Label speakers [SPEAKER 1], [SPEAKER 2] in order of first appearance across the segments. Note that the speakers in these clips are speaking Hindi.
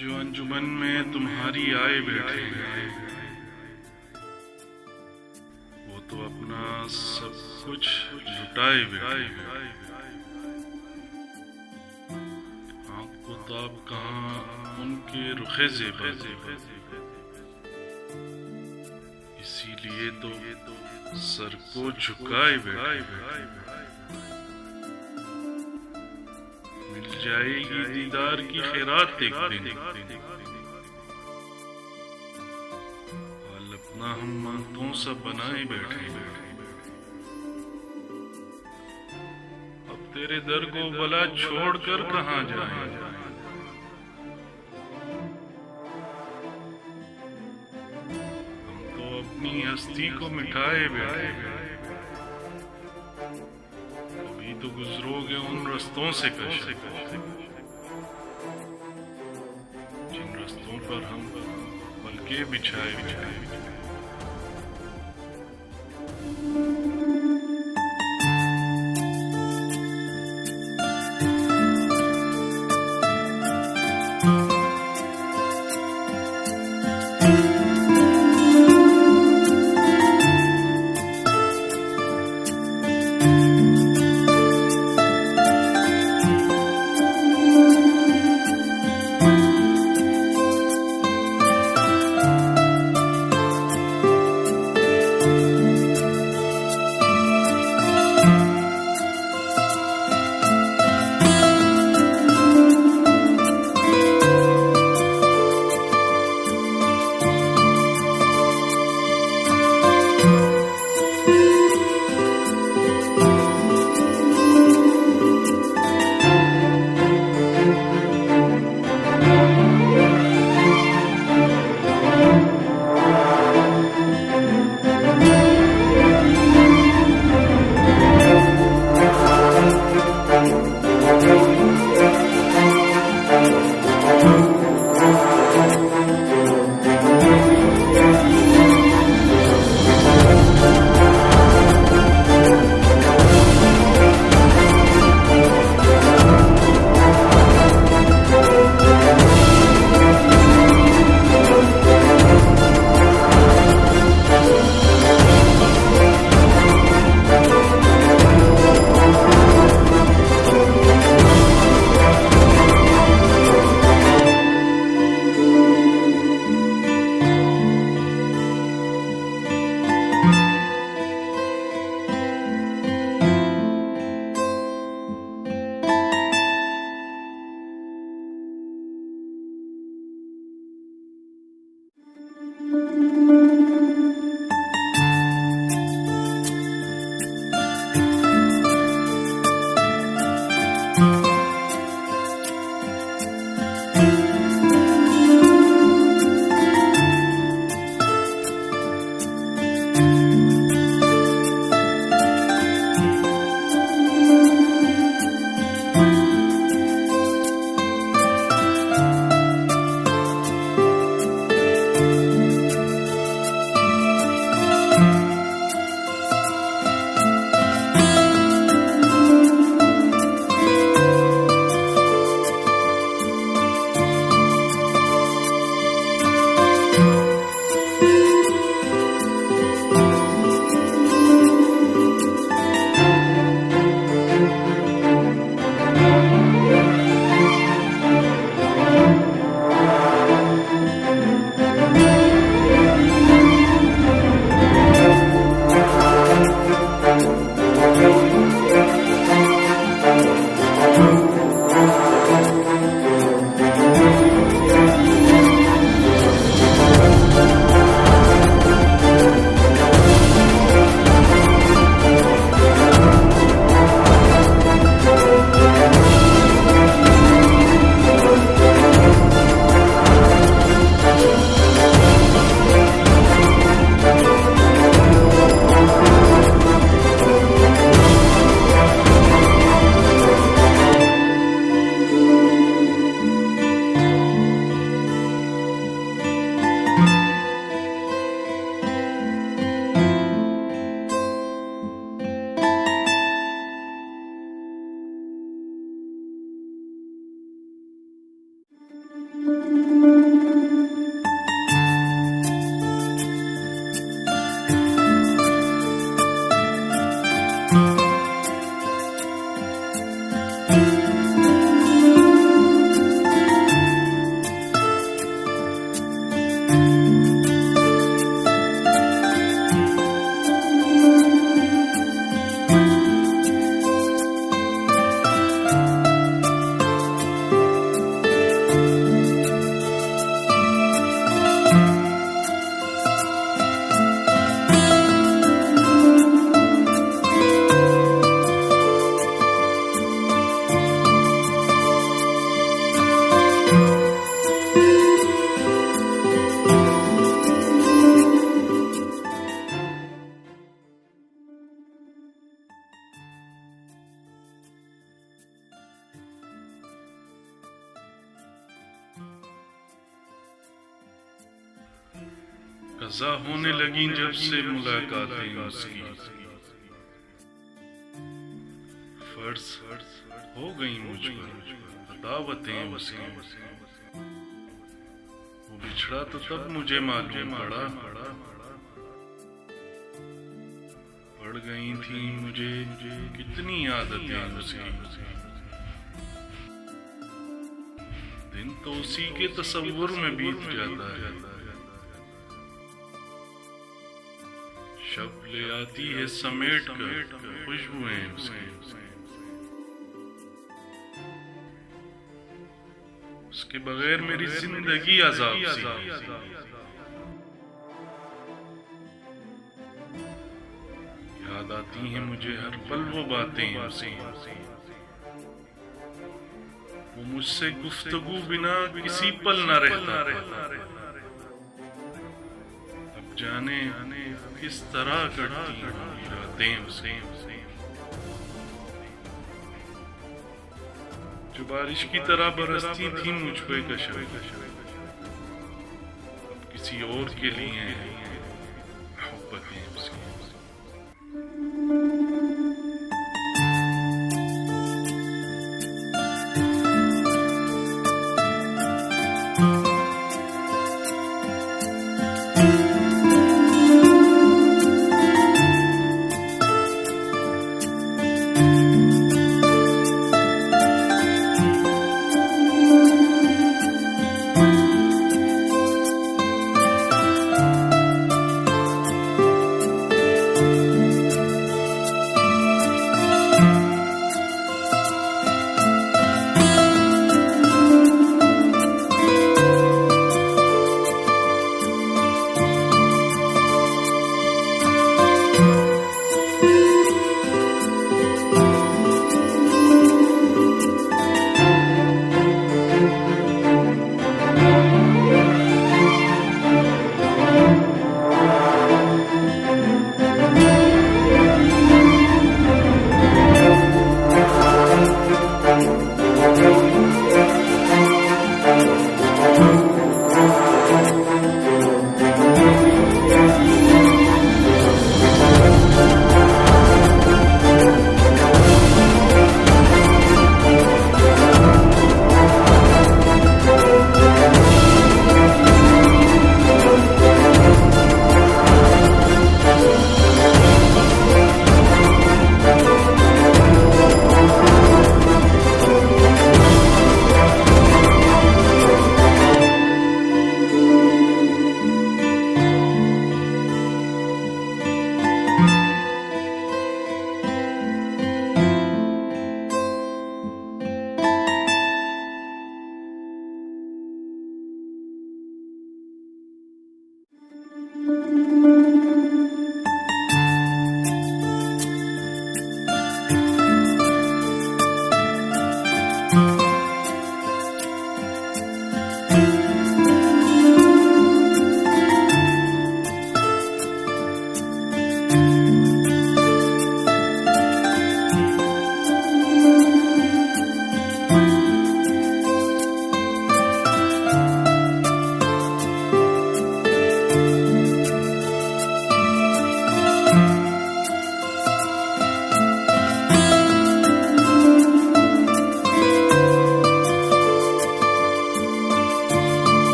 [SPEAKER 1] जो अंजुमन में तुम्हारी आए बैठे हैं, वो तो अपना सब कुछ लुटाए बैठे हैं। आँख को ताब कहाँ उनके रुखे ज़ेबा, इसीलिए तो सर को झुकाए बैठे हैं। मिल जाएगी दीदार की खैरात एक दिन, हाल अपना हम मानतों सा बनाए बैठे हैं। अब तेरे दर को भला छोड़कर कहाँ जाएं? हम तो अपनी हस्ती को मिटाए बैठे हैं। अभी तो गुजरोगे उन रास्तों से कश, जिन रास्तों पर हम पलके बिछाए बैठे। ताजा होने लगी जब से मुलाकातें उसकी, फर्ज हो गई मुझ पर अदावतें उसकी। वो बिछड़ा तो तब मुझे मालूम पड़ा, पड़ गई थी मुझे कितनी आदतें उसकी। दिन तो उसी के तसव्वुर में बीत जाता है, शब ले आती है समेट कर खुशबुएं उसकी। उसके बगैर मेरी जिंदगी अजाब सी। याद आती हैं मुझे हर पल वो बातें उसकी, वो मुझसे गुफ्तगू बिना किसी पल न रहता। अब जाने किस तरह कटती रातें उसे, जो बारिश की तरह बरसती थी मुझ पे कशम, अब किसी और के लिए मोहब्बतें उसकी।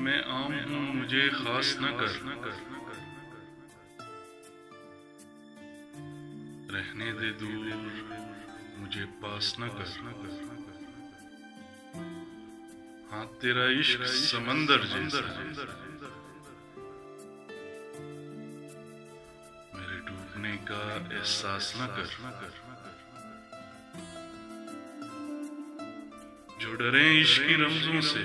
[SPEAKER 1] मैं आम हूँ मुझे खास न कर, रहने दे दूर मुझे पास न कर। हाँ तेरा इश्क समंदर जैसा मेरे डूबने का एहसास न कर। जो डरे इश्क की रमजों से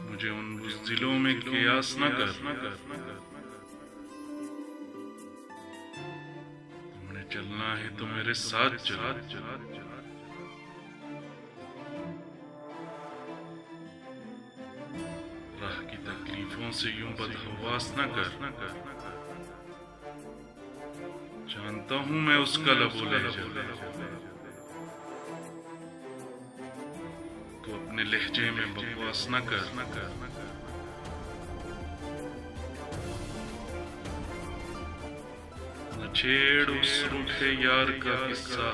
[SPEAKER 1] मुझे उन बुज़दिलों में क़ियास न कर। तुमने चलना है तो मेरे साथ चला, राह की तकलीफों से यूं बदहवास न कर। जानता हूं मैं उसका लबो लहजा, तो अपने लहजे में बकवास न कर। न छेड़ उस रूठे यार का किस्सा,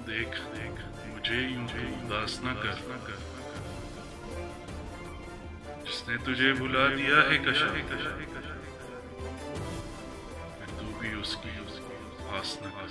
[SPEAKER 1] देख मुझे यूं उदास न कर। जिसने तुझे भुला दिया है कशा, तू भी उसकी आस न कर।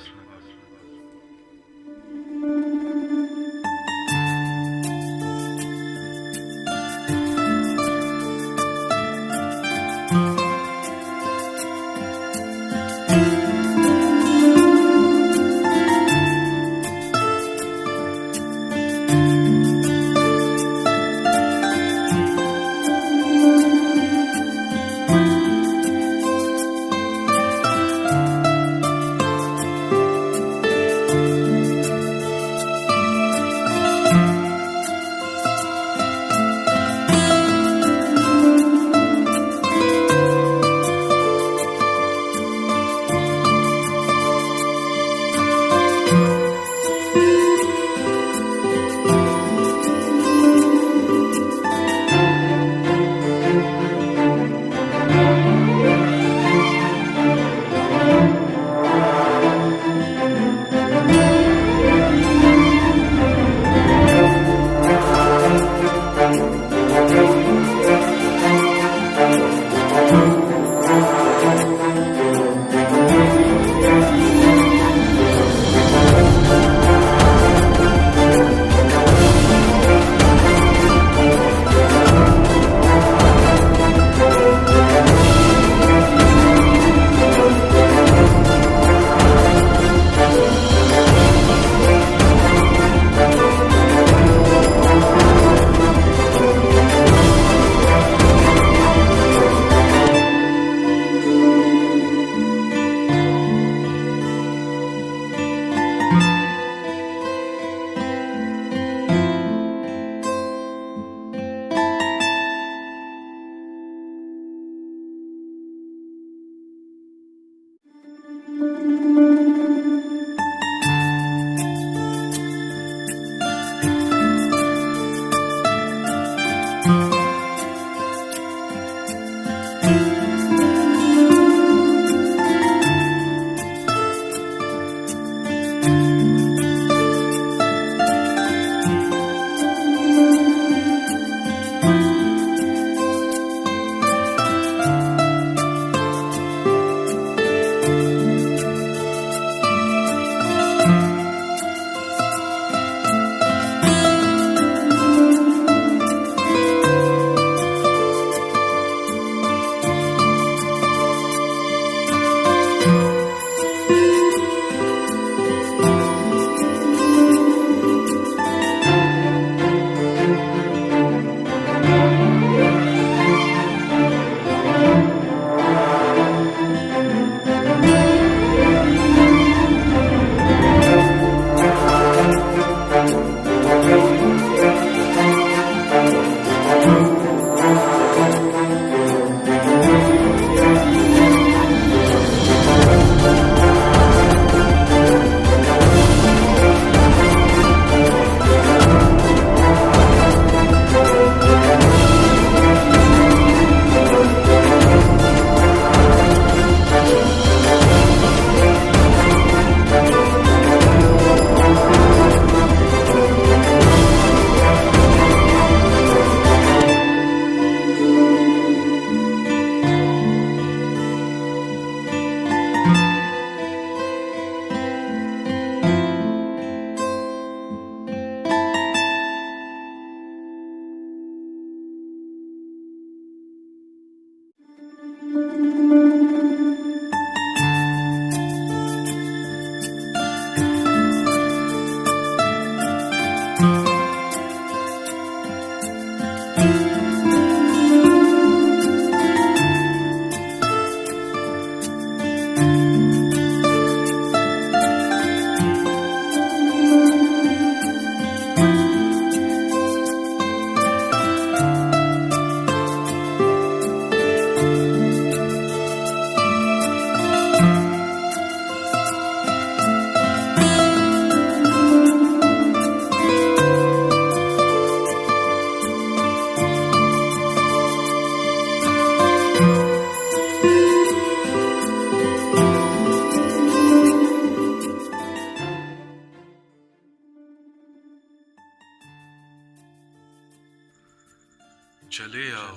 [SPEAKER 1] चले आओ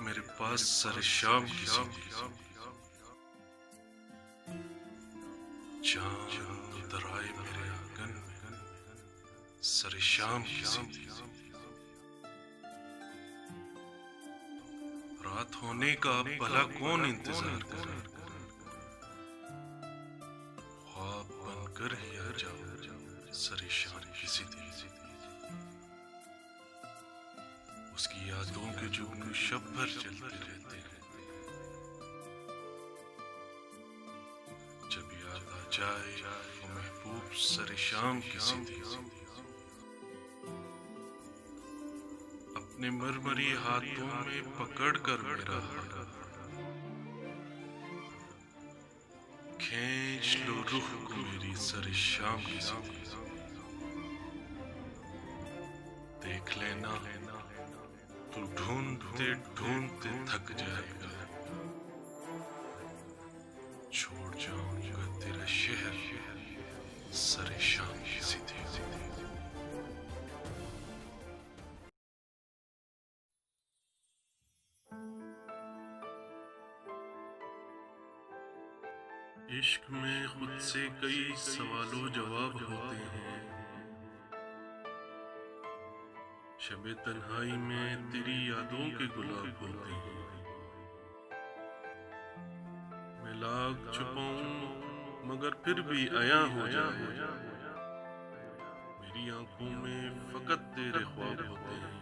[SPEAKER 1] मेरे पास सरे शाम की सीधी, चांद उतर आए मेरे आंगन में सरे शाम की सीधी। रात होने का भला कौन इंतजार करे, ख्वाब बनकर ही आ जाओ सरे शाम की सीधी। उसकी यादों के जुगनू शब भर चलते रहते हैं, जब याद आ जाए वो महबूब सरे शाम की सीधी। अपने मरमरी हाथों में पकड़ कर मेरा हाथ खींच लो रुख को मेरी सरे शाम की सीधी। देख लेना तू ढूंढते ढूंढते थक जाएगा, छोड़ जाऊंगा तेरा शहर सरे शाम की सीधी। इश्क में खुद से कई सवालों जवाब होते हैं, शबे तन्हाई में तेरी यादों के गुलाब होते हैं। मैं लाख छुपाऊं मगर फिर भी आया हो जाए, मेरी आंखों में फकत तेरे ख्वाब होते हैं।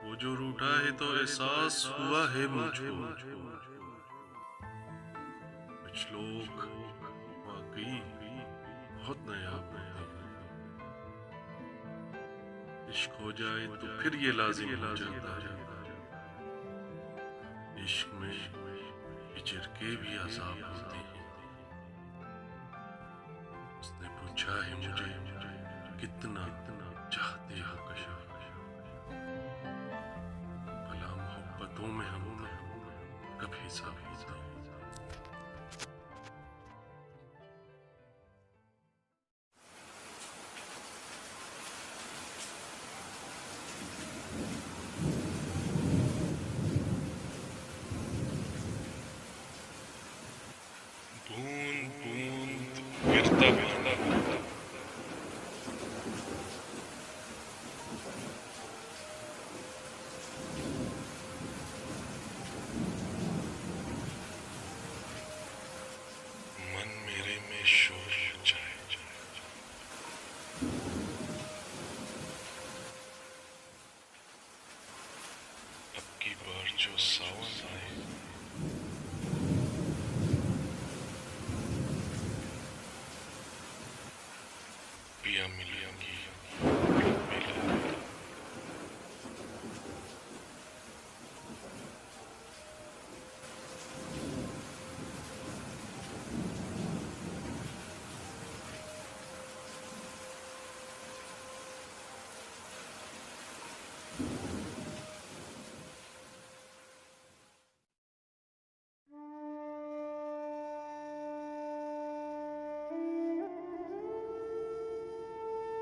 [SPEAKER 1] वो जो रूठा है तो एहसास हुआ है मुझको, कुछ लोग वाकई बहुत नायाब हैं। इश्क हो जाए तो फिर ये लाजिम हो जाता है, इश्क में हिजर के भी अज़ाब होते हैं। उसने पूछा है मुझे कितना चाहते हो कशा, भला मोहब्बतों में हम कभी साबित होते हैं। बूंद बूंद गिरता गिरता मन मेरे में शोर मचाए, अब की बार जो सावन आए पिया मिलेंगी मिला।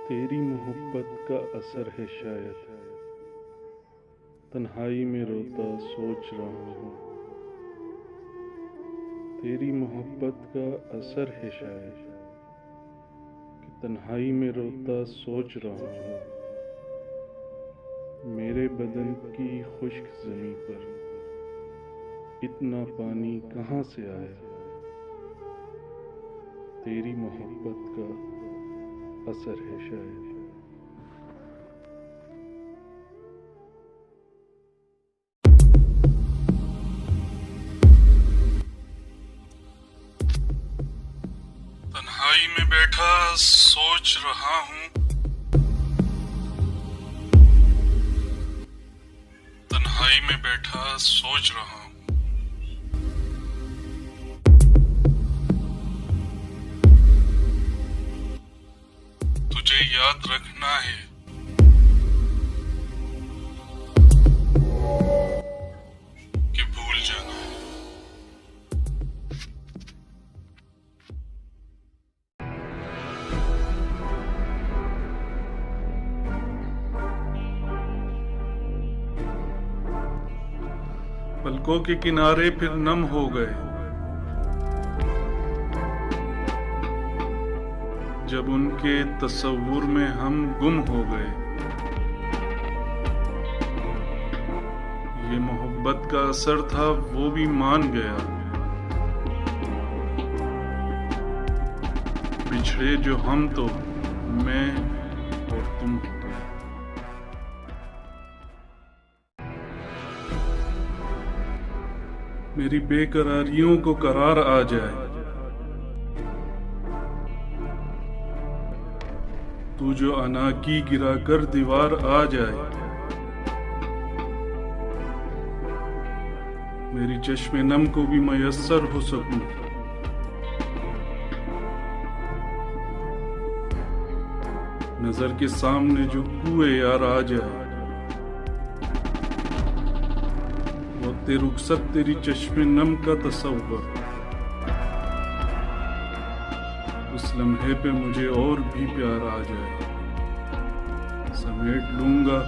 [SPEAKER 2] तेरी मोहब्बत का असर है शायद, तन्हाई में रोता सोच रहा हूँ। तेरी मोहब्बत का असर है शायद कि तन्हाई में रोता सोच रहा हूँ। मेरे बदन की खुश्क ज़मीं पर इतना पानी कहाँ से आया, तेरी मोहब्बत का असर है शायद।
[SPEAKER 1] तन्हाई में बैठा सोच रहा हूँ, तन्हाई में बैठा सोच रहा हूँ। तुझे याद रखना है कि भूल जाना है।
[SPEAKER 2] पलकों के किनारे फिर नम हो गए जब उनके तस्वुर में हम गुम हो गए। ये मोहब्बत का असर था, वो भी मान गया। बिछड़े जो हम तो मैं और तुम हो गए। मेरी बेकरारियों को करार आ जाए, तू जो अनाकी गिराकर दीवार आ जाए। मेरी चश्मे नम को भी मयस्सर हो सकूं, नजर के सामने जो कुए यार आ जाए। वक्ते रुखसत तेरी चश्मे नम का तसव्वुर, उस लम्हे पे मुझे और भी प्यार आ जाए। समेट लूंगा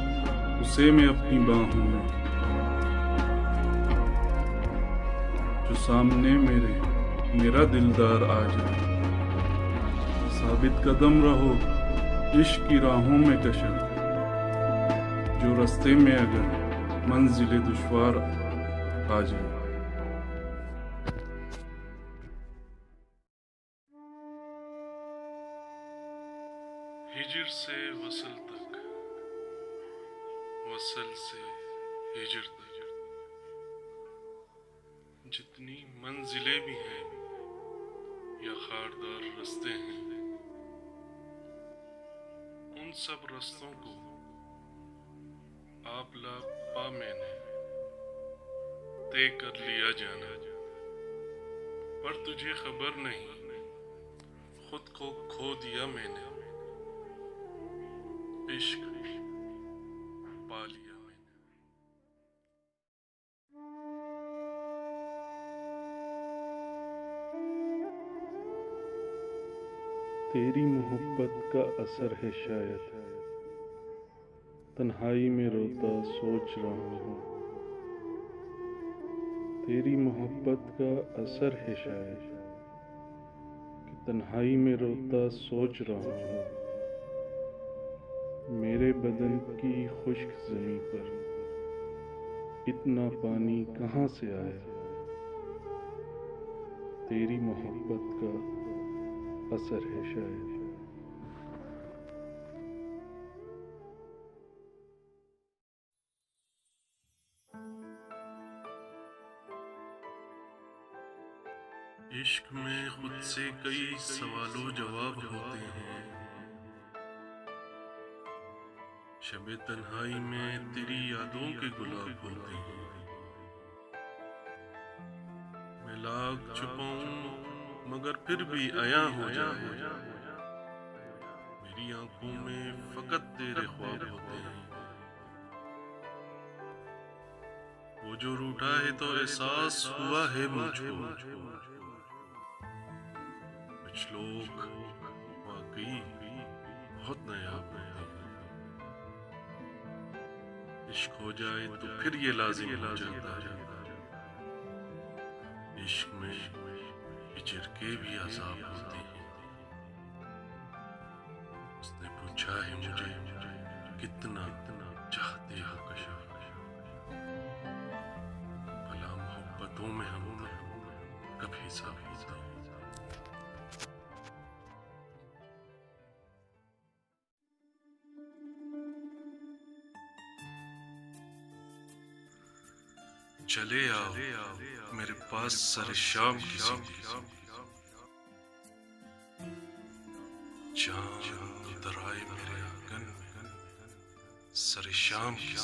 [SPEAKER 2] उसे मैं अपनी बाहों में, जो सामने मेरा दिलदार आ जाए। साबित कदम रहो इश्क की राहों में कशर, जो रास्ते में अगर मंजिले दुश्वार आ जाए। हिजर से वसल तक, वसल से हिजर तक, जितनी मंजिलें भी हैं या खारदार रास्ते हैं, उन सब रास्तों को आप पा मैंने तय कर लिया जाना। पर तुझे खबर नहीं, खुद को खो दिया मैंने, इश्क पा लिया मैंने। तेरी मोहब्बत का असर है शायद, तन्हाई में रोता सोच रहा हूँ। तेरी मोहब्बत का असर है शायद, कि तन्हाई में रोता सोच रहा हूँ। मेरे बदन की खुश्क ज़मीं पर इतना पानी कहाँ से आया? तेरी मोहब्बत का असर है शायद। इश्क में खुद से कई सवालों जवाब होते हैं। शबे तन्हाई में तेरी यादों के गुलाब होते हैं। मैं लाख छुपाऊं मगर फिर भी आया हो जाए। मेरी आंखों में फकत तेरे ख्वाब होते हैं। वो जो रूठा है तो एहसास हुआ है मुझको, कुछ लोग वाकई बहुत नायाब होते हैं। इश्क हो जाए तो फिर ये लाजिम हो जाता है। इश्क में हिजर के भी अज़ाब होते हैं। उसने पूछा है मुझे कितना चाहते हो कशा, भला मोहब्बतों में हम कभी साबित होते हैं। चले आओ मेरे पास सर शाम की चांद उतर आए मेरे आंगन में सर शाम की।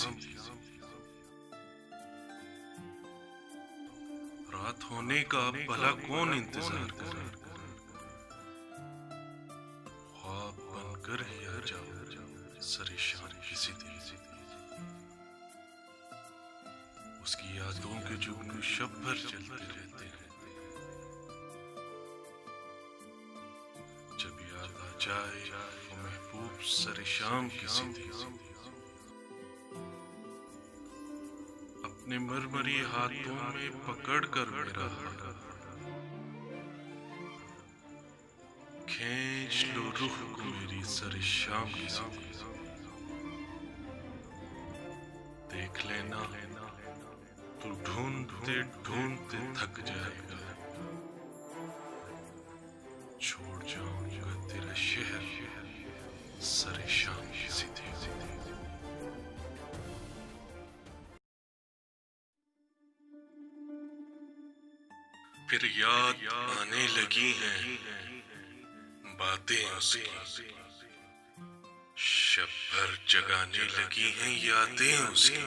[SPEAKER 2] रात होने का भला कौन इंतजार करे, ख्वाब बनकर ही आ जाओ सर शाम किसी दिन। उसकी यादों के जुगनू शब भर चलते रहते हैं। जब याद आ जाए वो महबूब सर शाम किसी दिन, अब
[SPEAKER 1] अपने मरमरी हाथों में पकड़ कर मेरा हाथ खींच लो रूह को मेरी सरे शाम की सीधी। देख लेना तू ढूंढते ढूंढते थक जाएगा, छोड़ जाऊंगा तेरा शहर सरे शाम की सीधी। फिर याद आने लगी हैं बातें उसकी, शब भर जगाने लगी हैं यादें उसकी।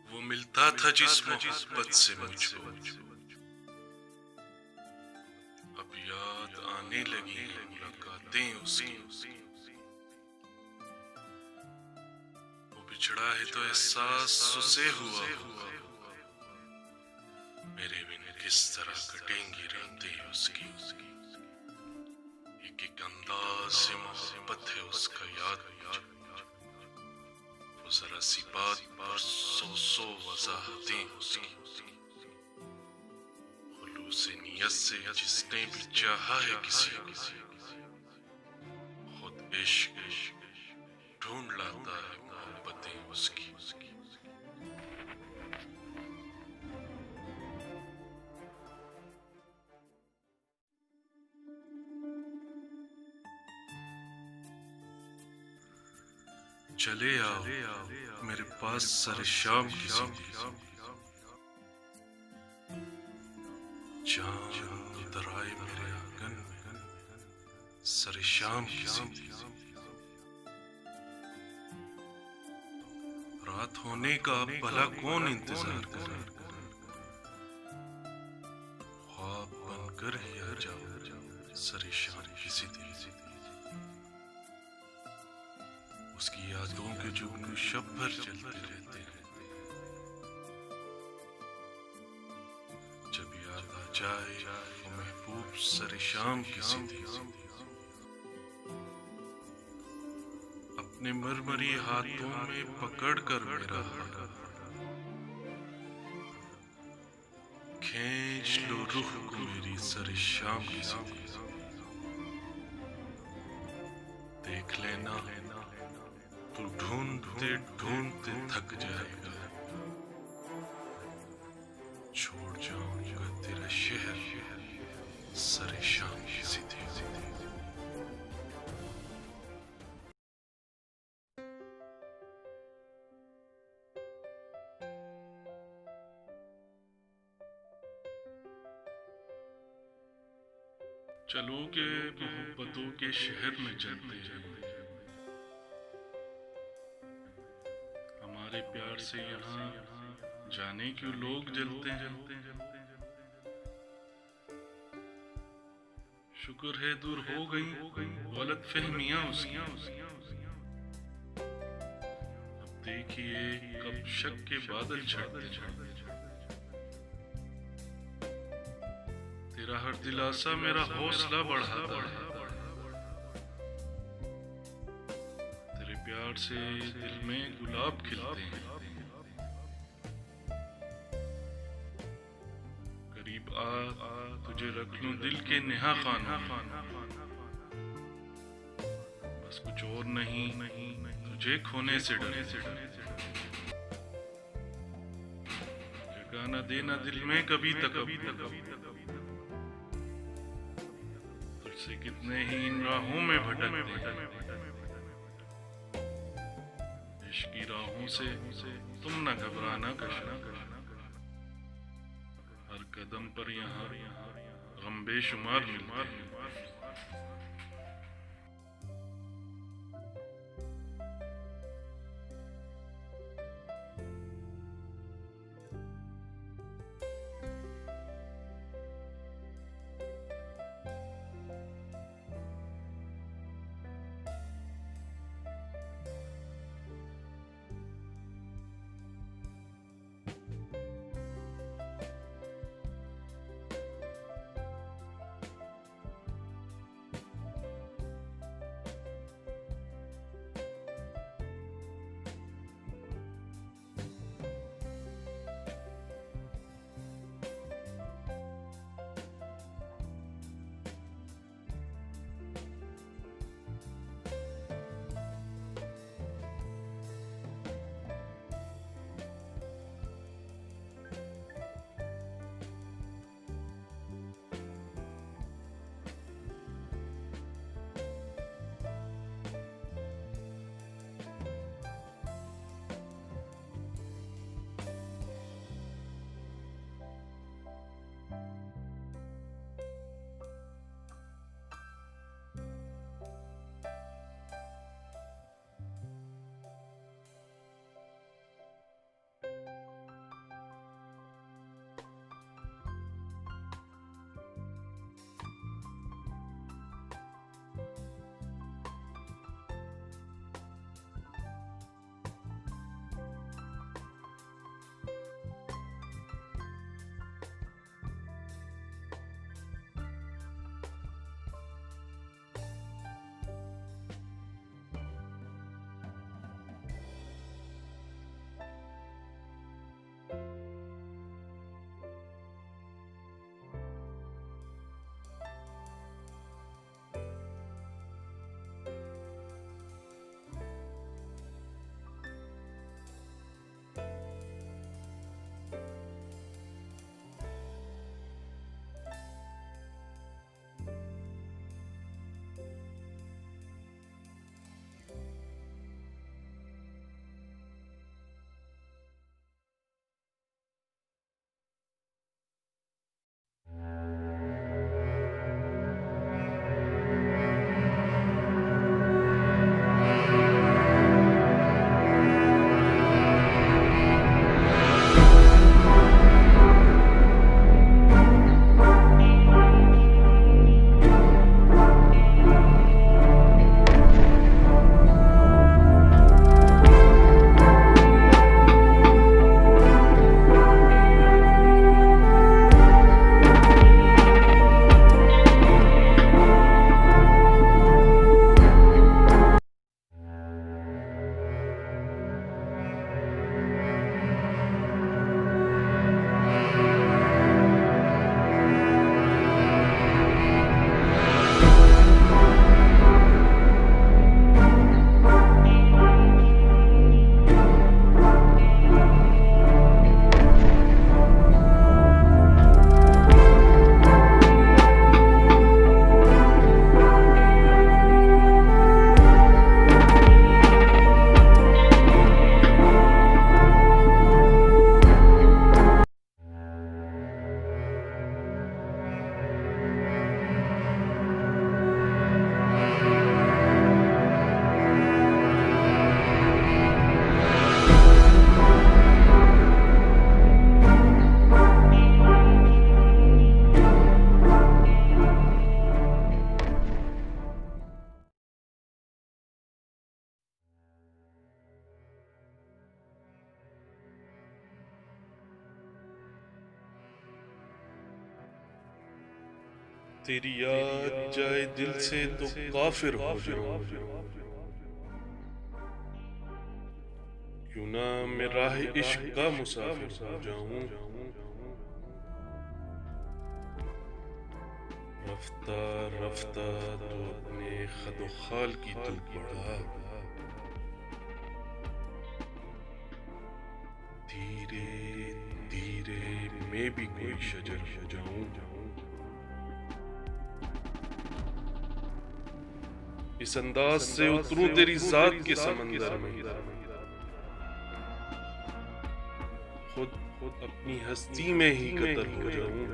[SPEAKER 1] वो मिलता था जिस मोहब्बत से मुझको, अब याद आने लगी हैं मुलाकातें उसकी। वो बिछड़ा है तो एहसास उसे हुआ हुआ, मेरे बिन किस तरह कटेंगी रातें उसकी। एक एक अंदाज से मोहब्बत है उसका याद मुझे, वो जरा सी बात पर सौ सौ वजाहतें उसकी। खुलूस नियत से जिसने भी चाहा है किसी को, खुद इश्क ढूंढ लाता है मोहब्बतें उसकी। चले आओ मेरे पास सरे शाम की सीधी, चांद उतर आए मेरे आंगन में सरे शाम की सीधी। रात होने का अब भला कौन इंतजार करे, ख्वाब बनकर ही आ जाओ सरे शाम की सीधी। उसकी यादों के जुगनू शब भर चलते रहते हैं, जब याद आ जाए वो महबूब सरे शाम की सीधी। अपने मरमरी हाथों में पकड़ कर मेरा हाथ खींच लो रूह को मेरी सरे शाम की सीधी। देख लेना तू ढूंढते ढूंढते थक जाएगा, छोड़ जाऊंगा तेरा शहर सरे शाम की सीधी।
[SPEAKER 2] चलो के मोहब्बतों के शहर में चलते हैं, हमारे प्यार से यहाँ जाने क्यों लोग जलते हैं। शुक्र है दूर हो गई गलत फहमियां उसकी, अब देखिए कब शक के बादल छटते हैं। तेरा हर दिलासा मेरा हौसला बढ़ाता है, तेरे प्यार से दिल में गुलाब खिलते हैं। करीब आ तुझे रख लूं दिल के नेहा खाना, बस कुछ और नहीं तुझे खोने से डरे। जगह न देना दिल में कभी तक, तुझसे कितने ही इन राहों में भटकते हैं। इश्क की राहों से तुम न घबराना कशना, हर कदम पर यहाँ गम बेशुमार मिलते हैं। तेरी याद जाए दिल से तो काफिर हो जाऊं। क्यों ना मैं राह इश्क का मुसाफिर हो जाऊं। रफ्ता रफ्ता तो अपने खदो खाल की तू बढ़ा, धीरे धीरे मैं भी कोई शजर हो जाऊं। इस अंदाज से उतरूं तेरी जात के समंदर में, खुद अपनी हस्ती में ही कतर हो जाऊं।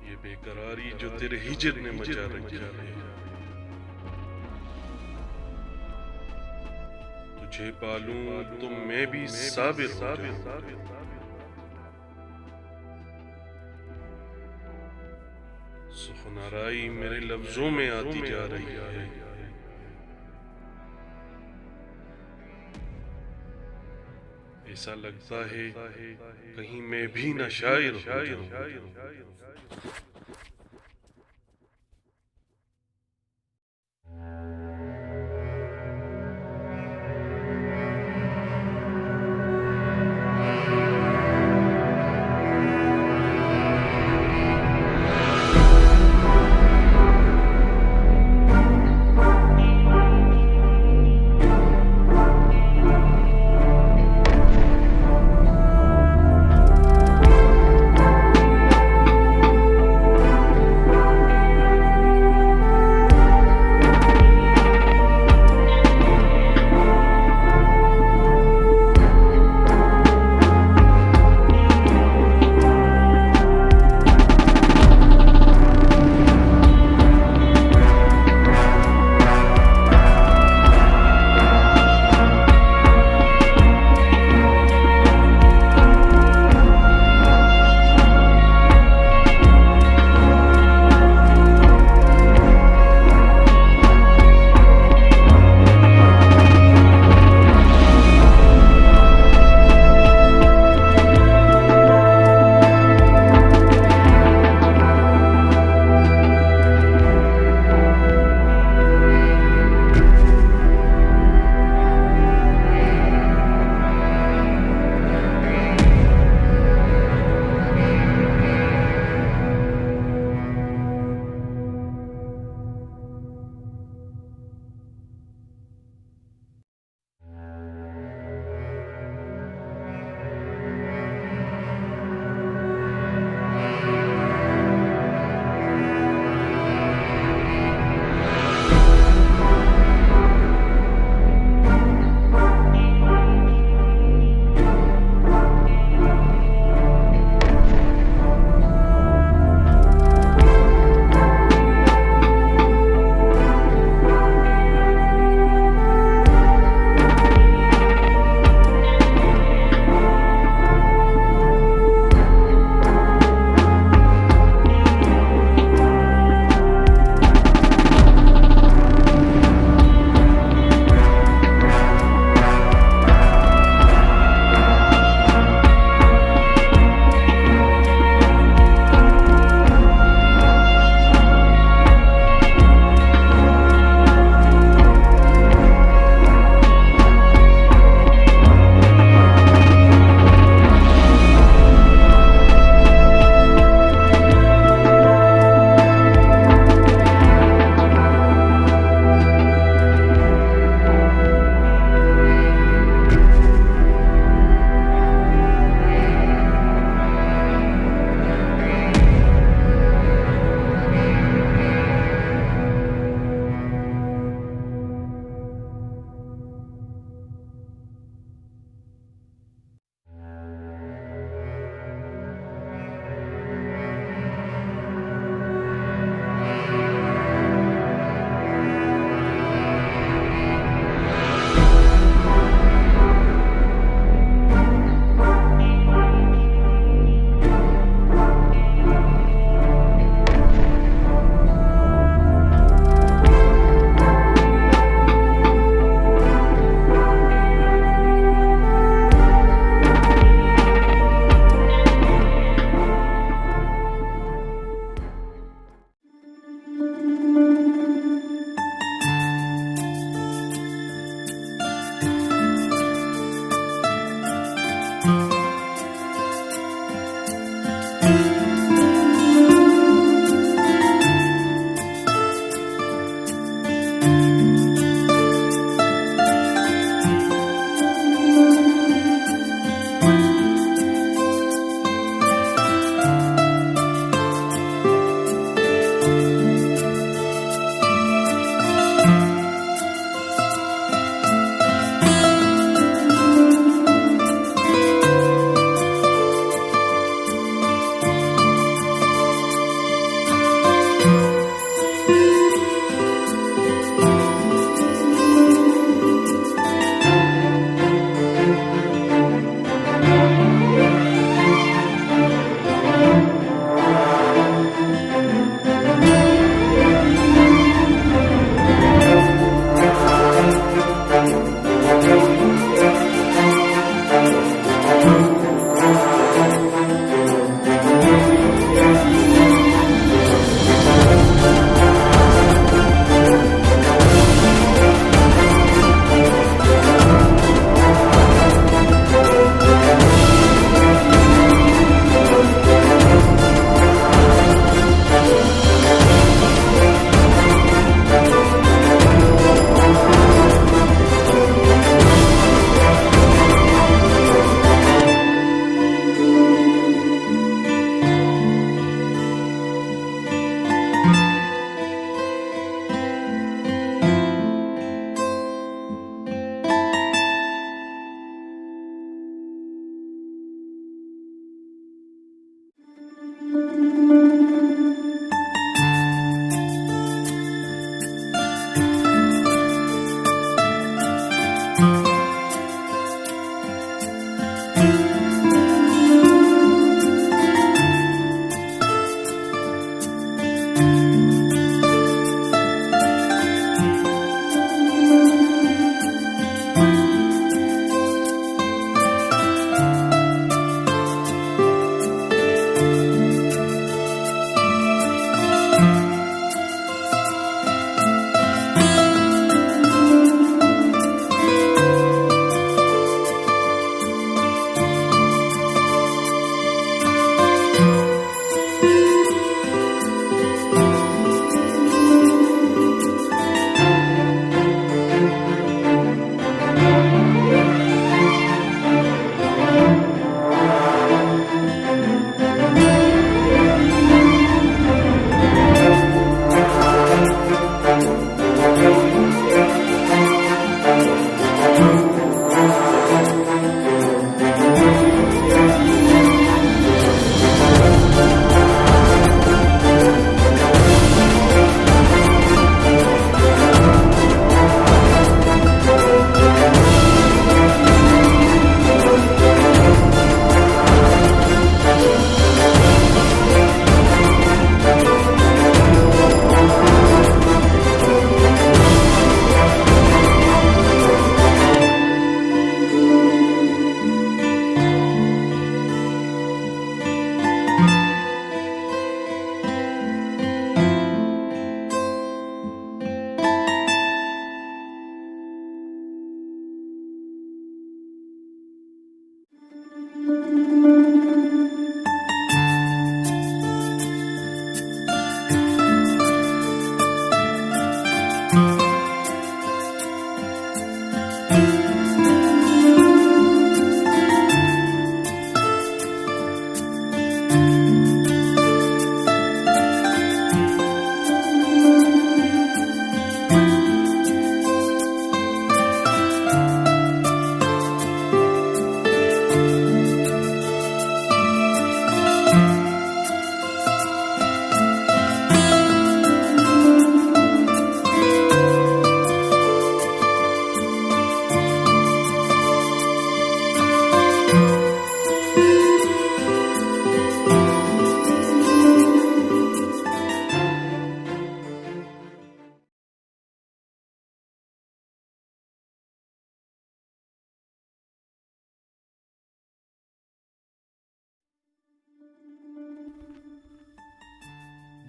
[SPEAKER 2] ये बेकरारी जो तेरे हिजर ने मचा रखी है, तुझे पालूं तो मैं भी साबिर हो जाऊं। सुखनाराई मेरे लफ्जों में आती जा रही है, ऐसा लगता है कहीं मैं भी न शायर हो जाऊं।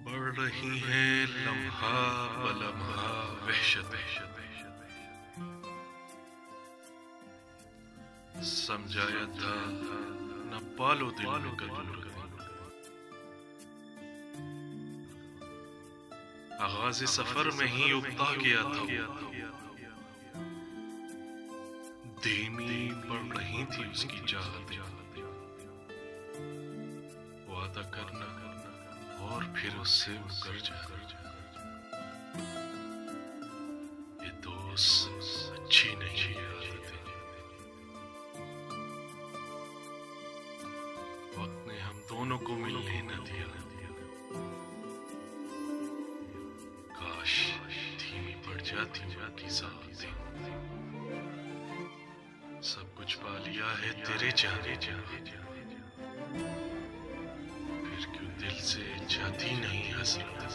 [SPEAKER 1] बढ़ रही है लम्हा बलम्हा वहशत समझाया था न पालो दिल में कदूर आगाज़ सफर में ही उगता गया था धीमी बढ़ रही थी उसकी चाहत वादा करना और फिर उससे मुकर जाना ये दोस्त अच्छी नहीं आदतें वक्त ने हम दोनों को मिलने न दिया काश धीमी पड़ जाती उनकी साहतें सब कुछ पा लिया है तेरे जाने फिर क्यों दिल से जाती नहीं हसरत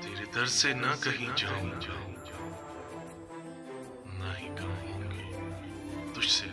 [SPEAKER 1] तेरे दर से ना कहीं जाऊं ना ही कहूंगी तुझसे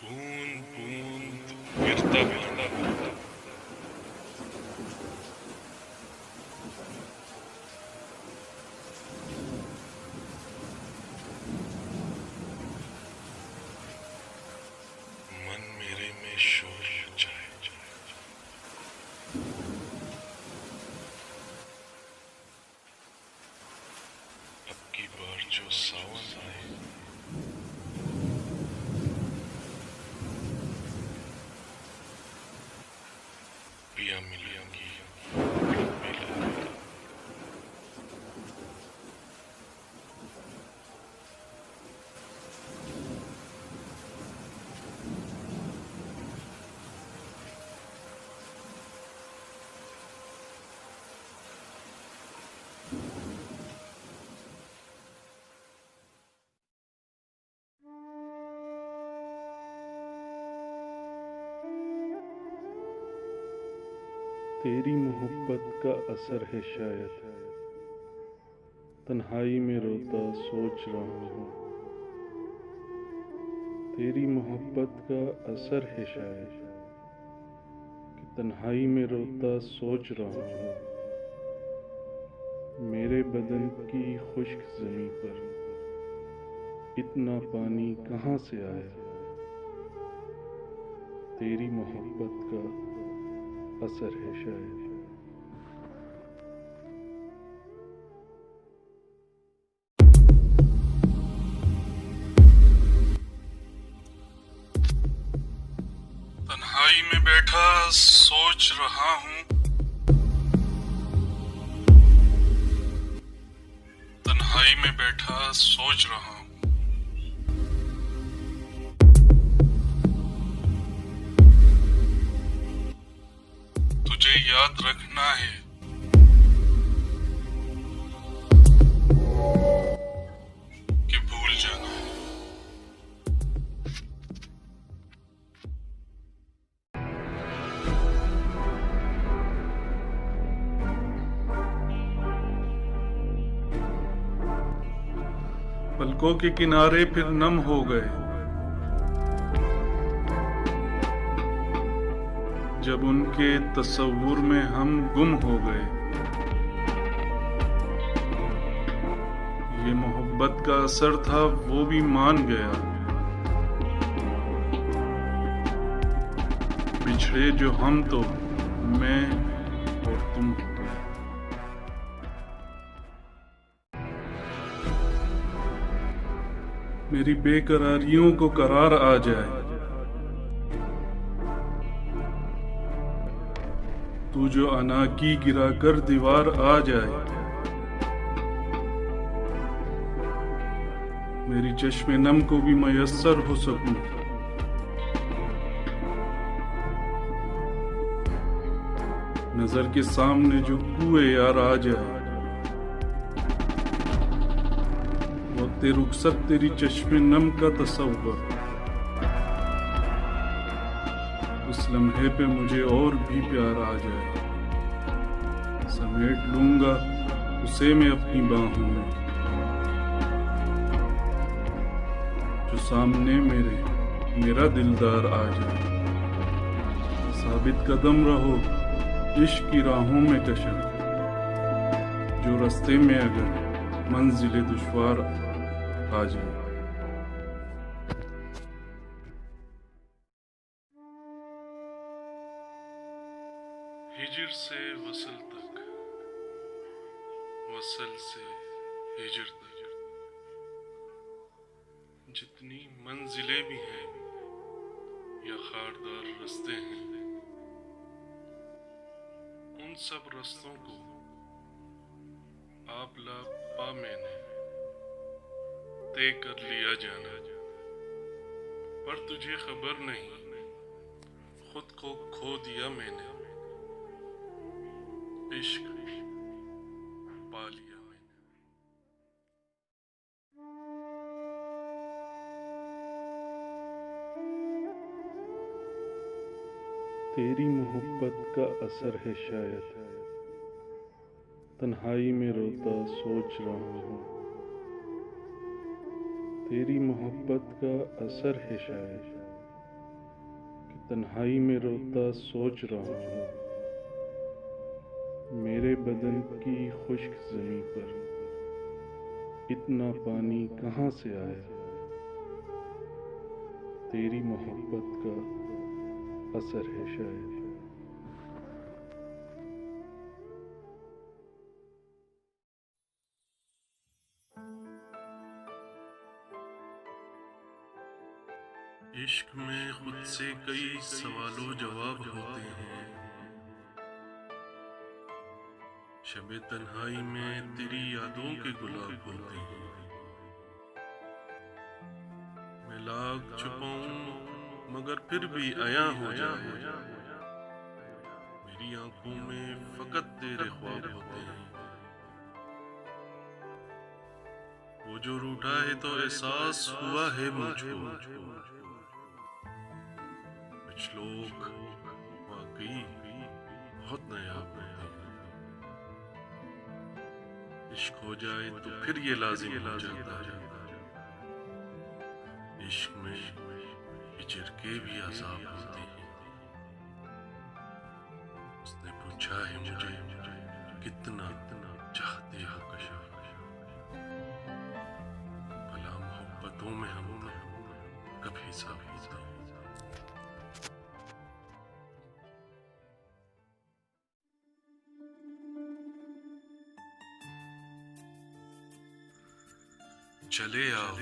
[SPEAKER 2] बूंद बूंद गिरता गिरता मन मेरे में शोर मचाए। अब की बार जो सावन आए पिया मिलेंगी मिला।
[SPEAKER 3] तेरी मोहब्बत का असर है शायद, तन्हाई में रोता सोच रहा हूँ। तेरी मोहब्बत का असर है शायद कि तन्हाई में रोता सोच रहा हूँ। मेरे बदन की खुश्क ज़मीं पर इतना पानी कहाँ से आया? तेरी मोहब्बत का असर है शायद।
[SPEAKER 2] तन्हाई में बैठा सोच रहा हूँ। तन्हाई में बैठा सोच रहा हूँ। तुझे याद रखना है कि भूल जाना है।
[SPEAKER 3] पलकों के किनारे फिर नम हो गए जब उनके तस्वुर में हम गुम हो गए। ये मोहब्बत का असर था, वो भी मान गया। बिछड़े जो हम तो मैं और तुम। मेरी बेकरारियों को करार आ जाए, तू जो अनाकी गिरा कर दीवार आ जाए, मेरी चश्मे नम को भी मयस्सर हो सकूं। नजर के सामने जो कुएं यार आ जाए, वक्त रुखसत तेरी चश्मे नम का तसव्वुर, उस लम्हे पे मुझे और भी प्यार आ जाए। समेट लूंगा उसे मैं अपनी बाहों में, जो सामने मेरा दिलदार आ जाए। साबित कदम रहो इश्क की राहों में कशर, जो रास्ते में अगर मंजिले दुश्वार आ जाए।
[SPEAKER 2] हिजर से वसल तक, वसल से हिजर तक, जितनी मंजिलें भी हैं या खारदार रास्ते हैं, उन सब रास्तों को आप लापा मैंने तय कर लिया जाना, पर तुझे खबर नहीं खुद को खो दिया मैंने, इश्क पा लिया मैंने।
[SPEAKER 3] तेरी मोहब्बत का असर है शायद, तन्हाई में रोता सोच रहा हूँ। तेरी मोहब्बत का असर है शायद, कि तन्हाई में रोता सोच रहा हूँ। मेरे बदन की खुश्क ज़मीं पर इतना पानी कहाँ से आया? तेरी मोहब्बत का असर है शायद।
[SPEAKER 2] इश्क में खुद से कई सवालों जवाब होते हैं, शबे तन्हाई में तेरी यादों के गुलाब होते हैं। मैं लाख छुपाऊं मगर फिर भी आया हो जाए, मेरी आंखों में फकत तेरे ख्वाब होते हैं। वो जो रूठा है तो एहसास हुआ है मुझको, कुछ लोग वाकई बहुत नायाब होते हैं। इश्क हो जाए तो फिर ये लाजिम हो जाता है, इश्क में हिजर के भी अज़ाब होते हैं। उसने पूछा है मुझे कितना चाहते हो कशा, भला मोहब्बतों में हम कभी साबित चले आओ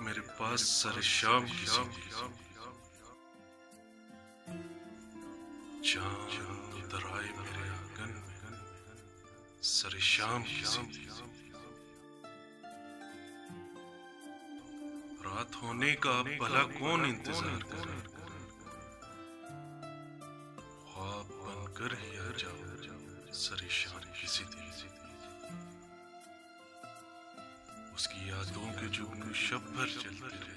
[SPEAKER 2] मेरे पास सर शाम की जिंदगी, चांद उतर आए मेरे आंगन में सर शाम की जिंदगी। रात होने का भला कौन इंतजार करे, ख्वाब बनकर ही आ जाओ सर शाम की जिंदगी। उसकी यादों के जुगनू शब भर चलते रहे,